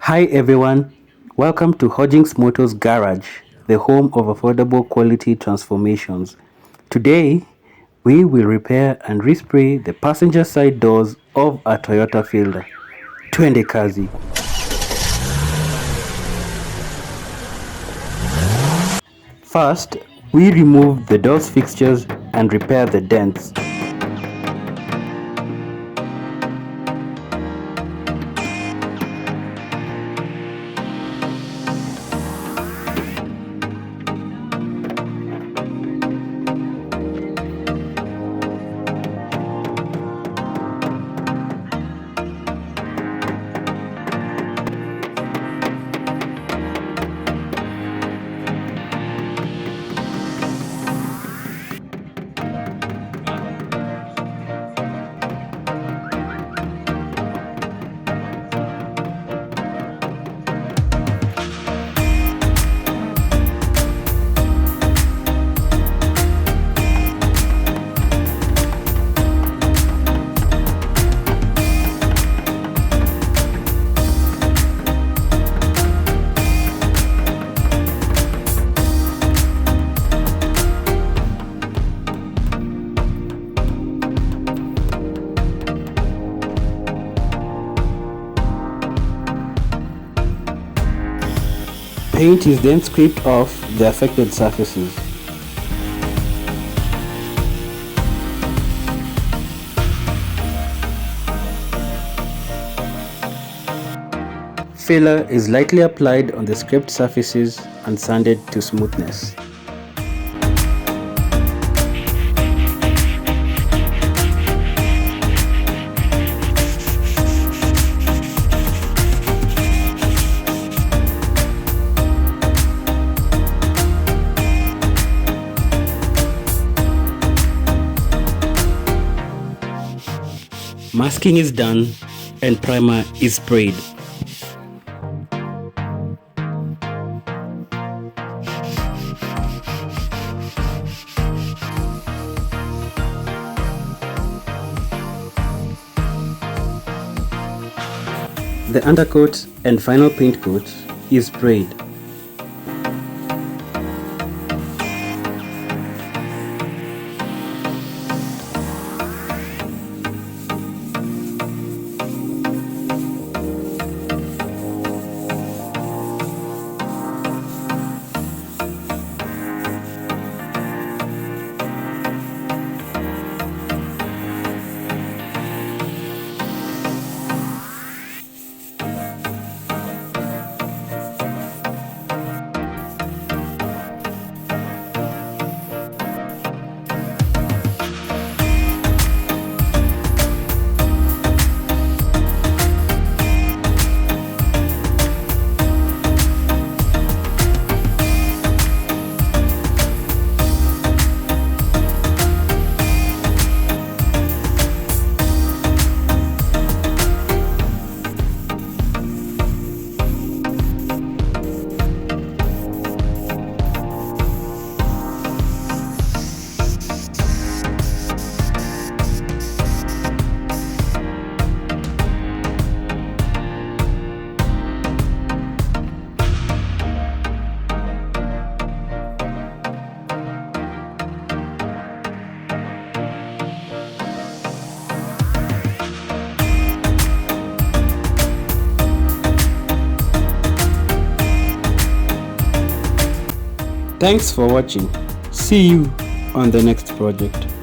Hi everyone, welcome to Hojinx Motors Garage, the home of affordable quality transformations. Today, we will repair and respray the passenger side doors of a Toyota Fielder. Twende kazi. First, we remove the doors fixtures and repair the dents. Paint is then scraped off the affected surfaces. Filler is lightly applied on the scraped surfaces and sanded to smoothness. Masking is done and primer is sprayed. The undercoat and final paint coat is sprayed. Thanks for watching. See you on the next project.